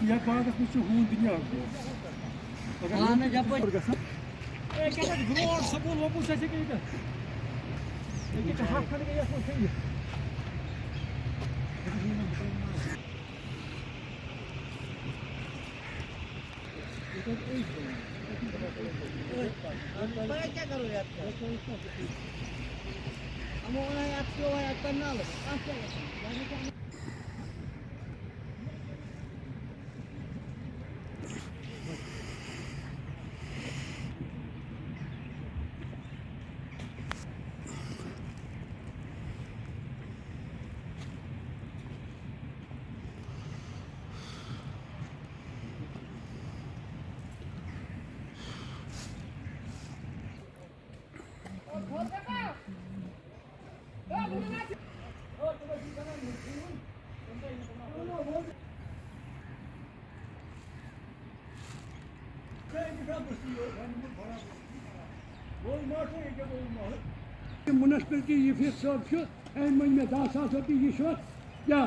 یا باغس مجھ ہون دنیا گروڑ سکول وکول سے کیا کرو یار منسپلٹی یہ فیس صاحب من میں 10,000 روپیے یہ کیا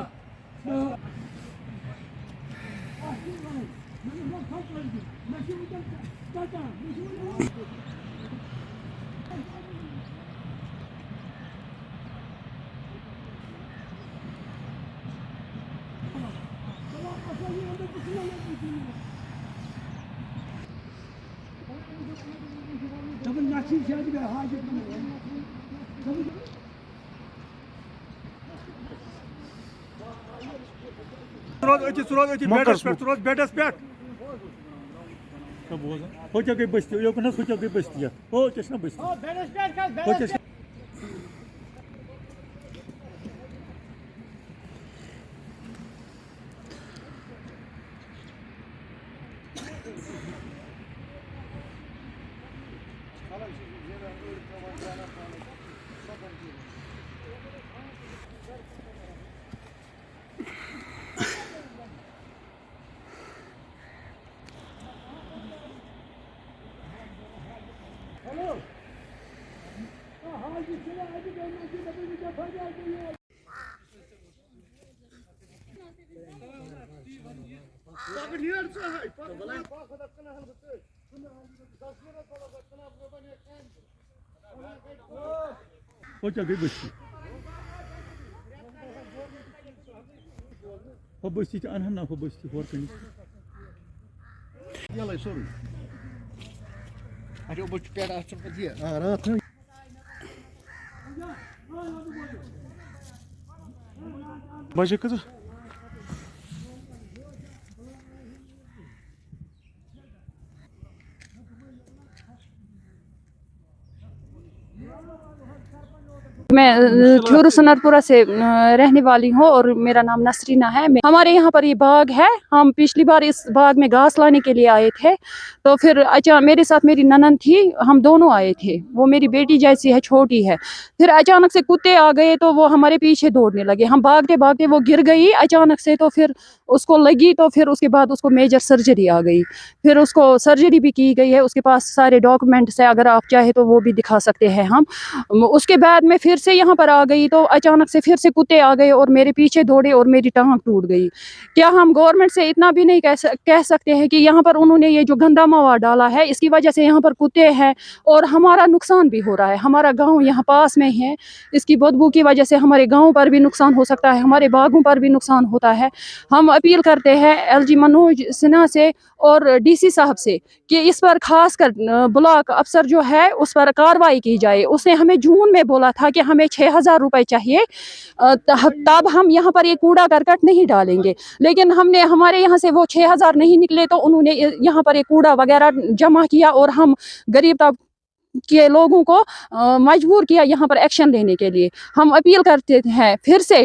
بیٹس پہ گئی بستی یوکن گئی بستی بستی گئی بستی بستی انہن نا بستی ہور کن سوری رات بجے کتر میں ٹھورو سنرپورہ سے رہنے والی ہوں اور میرا نام نسرینہ ہے. ہمارے یہاں پر یہ باغ ہے. ہم پچھلی بار اس باغ میں گھاس لانے کے لیے آئے تھے تو پھر میرے ساتھ میری ننند تھی, ہم دونوں آئے تھے. وہ میری بیٹی جیسی ہے, چھوٹی ہے. پھر اچانک سے کتے آ گئے تو وہ ہمارے پیچھے دوڑنے لگے. ہم بھاگتے بھاگتے وہ گر گئی اچانک سے, تو پھر اس کو لگی تو پھر اس کے بعد اس کو میجر سرجری آ گئی. پھر اس کو سرجری بھی کی گئی ہے. اس کے پاس سارے ڈاکومنٹس ہیں, اگر آپ چاہے تو وہ بھی دکھا سکتے ہیں ہم. اس کے بعد میں پھر سے یہاں پر آ گئی تو اچانک سے پھر سے کتے آ گئے اور میرے پیچھے دوڑے اور میری ٹانگ ٹوٹ گئی. کیا ہم گورنمنٹ سے اتنا بھی نہیں کہہ سکتے ہیں کہ یہاں پر انہوں نے یہ جو گندا مواد ڈالا ہے اس کی وجہ سے یہاں پر کتے ہیں اور ہمارا نقصان بھی ہو رہا ہے. ہمارا گاؤں یہاں پاس میں ہے, اس کی بدبو کی وجہ سے ہمارے گاؤں پر بھی نقصان ہو سکتا ہے, ہمارے باغوں پر بھی نقصان ہوتا ہے. ہم اپیل کرتے ہیں LG منوج سنہا سے اور DC صاحب سے کہ اس پر خاص کر بلاک افسر جو ہے اس پر کارروائی کی جائے. اس نے ہمیں جون میں بولا تھا کہ ہمیں 6,000 روپے چاہیے, تب ہم یہاں پر یہ کوڑا کرکٹ نہیں ڈالیں گے. لیکن ہمارے یہاں سے وہ 6,000 نہیں نکلے تو انہوں نے یہاں پر یہ کوڑا وغیرہ جمع کیا اور ہم غریب طبقے کے لوگوں کو مجبور کیا یہاں پر ایکشن لینے کے لیے. ہم اپیل کرتے ہیں پھر سے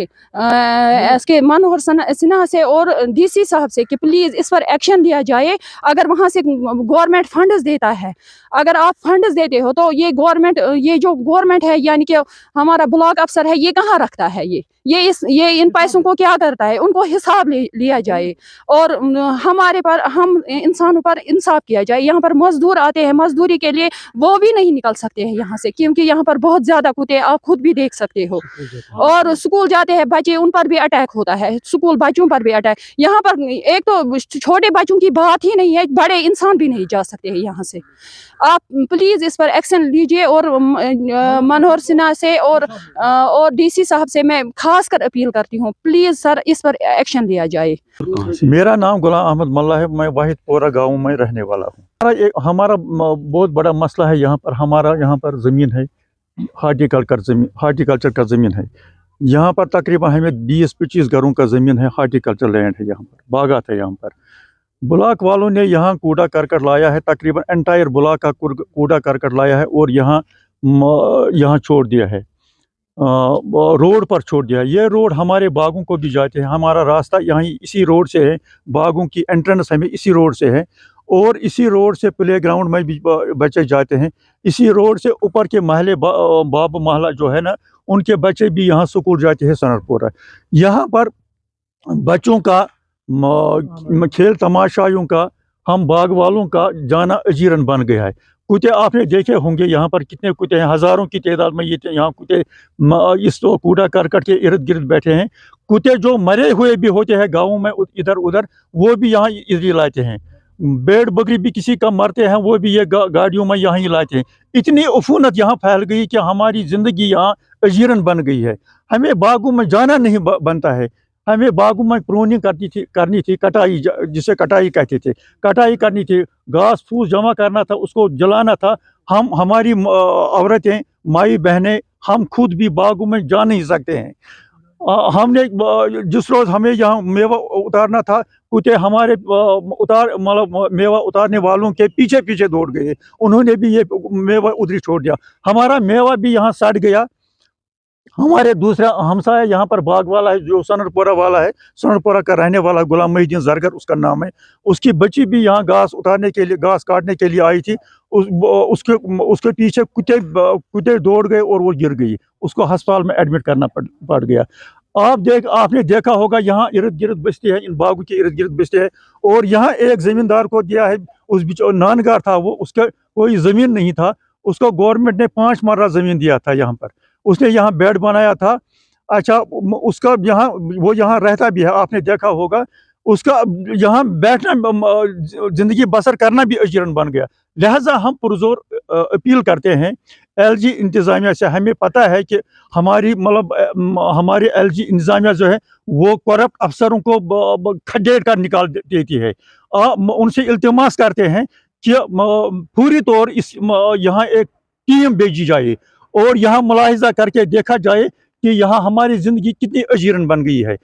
اس کے منوہر سنہا سے اور DC صاحب سے کہ پلیز اس پر ایکشن لیا جائے. اگر وہاں سے گورنمنٹ فنڈز دیتا ہے, اگر آپ فنڈز دیتے ہو تو یہ جو گورنمنٹ ہے یعنی کہ ہمارا بلاک افسر ہے, یہ کہاں رکھتا ہے یہ ये इन पैसों को क्या करता है, उनको हिसाब लिया जाए और हमारे पर हम इंसानों पर इंसाफ किया जाए। यहाँ पर मजदूर आते हैं मजदूरी के लिए, वो भी नहीं निकल सकते हैं यहाँ से, क्योंकि यहाँ पर बहुत ज्यादा कुत्ते, आप खुद भी देख सकते हो। और स्कूल जाते हैं बच्चे, उन पर भी अटैक होता है, स्कूल बच्चों पर भी अटैक। यहाँ पर एक तो छोटे बच्चों की बात ही नहीं है, बड़े इंसान भी नहीं जा सकते हैं यहाँ से। आप प्लीज इस पर एक्शन लीजिए और मनोहर सिन्हा से और डीसी साहब से मैं खास कर अपील करती हूँ, प्लीज सर इस पर एक्शन लिया जाए। मेरा नाम गुलाम अहमद मल्ला है, मैं वाहिदपुरा गांव में रहने वाला हूँ। हमारा बहुत बड़ा मसला है यहाँ पर। हमारा यहाँ पर ज़मीन है, हार्टिकल्चर का ज़मीन है। यहाँ पर तकरीबन हमें 20-25 घरों का ज़मीन है, हार्टिकल्चर लैंड है, यहाँ पर बागात है। यहाँ पर ब्लॉक वालों ने यहाँ कूड़ा करकट लाया है, तकरीबन एंटायर ब्लॉक का कूड़ा करकट लाया है और यहाँ छोड़ दिया है, रोड पर छोड़ दिया। ये रोड हमारे बागों को भी जाते हैं, हमारा रास्ता यहाँ इसी रोड से है, बागों की एंट्रेंस हमें इसी रोड से है और इसी रोड से प्ले ग्राउंड में भी बच्चे जाते हैं। इसी रोड से ऊपर के महले बाब महला जो है ना, उनके बच्चे भी यहाँ स्कूल जाते हैं सनरपुरा। यहाँ पर बच्चों का खेल तमाशाइयों का, हम बाग वालों का जाना अजीरन बन गया है। कुत्ते आपने देखे होंगे यहाँ पर कितने कुत्ते हैं, हज़ारों की तादाद में ये यहाँ कुत्ते इस तो कूड़ा करकट के इर्द गिर्द बैठे हैं। कुत्ते जो मरे हुए भी होते हैं गाँवों में इधर उधर, वो भी यहाँ इधर लाते हैं। भेड़ बकरी भी किसी का मरते हैं, वो भी ये गाड़ियों में यहाँ ही लाते हैं। इतनी उफूनत यहाँ फैल गई कि हमारी ज़िंदगी यहाँ अजीरन बन गई है। हमें बागों में जाना नहीं बनता है। हमें बागों में प्रूनिंग करनी थी, कटाई, जिसे कटाई कहते थे, कटाई करनी थी, घास फूस जमा करना था, उसको जलाना था। हमारी औरतें, माई बहनें, हम खुद भी बागों में जा नहीं सकते हैं। हमने जिस रोज़ हमें यहाँ मेवा उतारना था, कुत्ते हमारे मतलब मेवा उतारने वालों के पीछे पीछे दौड़ गए। उन्होंने भी ये मेवा उधर छोड़ दिया, हमारा मेवा भी यहाँ सड़ गया। हमारे दूसरा हमसाया यहाँ पर बाग वाला है, जो सनरपुरा वाला है, सनरपुरा का रहने वाला गुलाम मोहिउद्दीन जरगर उसका नाम है। उसकी बच्ची भी यहाँ घास उतारने के लिए, घास काटने के लिए आई थी। उसके पीछे कुत्ते दौड़ गए और वो गिर गई। उसको अस्पताल में एडमिट करना पड़ गया। आपने देखा होगा यहाँ इर्द गिर्द बस्ती है, इन बागों के इर्द गिर्द बस्ती है। और यहाँ एक ज़मींदार को दिया है, उस नानगार था वो, उसका कोई ज़मीन नहीं था, उसको गवर्नमेंट ने 5 मरला ज़मीन दिया था यहाँ पर। उसने यहाँ बेड बनाया था। अच्छा, उसका यहाँ, वो यहाँ रहता भी है, आपने देखा होगा। उसका यहाँ बैठना, ज़िंदगी बसर करना भी अजीरन बन गया। लिहाजा हम पुरजोर अपील करते हैं एलजी इंतज़ामिया से। हमें पता है कि हमारी हमारी एलजी इंतज़ामिया जो है वो करप्ट अफसरों को खदेड़ कर निकाल देती है। उनसे इल्तिमास करते हैं कि पूरी तौर इस यहाँ एक टीम भेजी जाए और यहाँ मुलाहिजा करके देखा जाए कि यहाँ हमारी ज़िंदगी कितनी अजीरन बन गई है।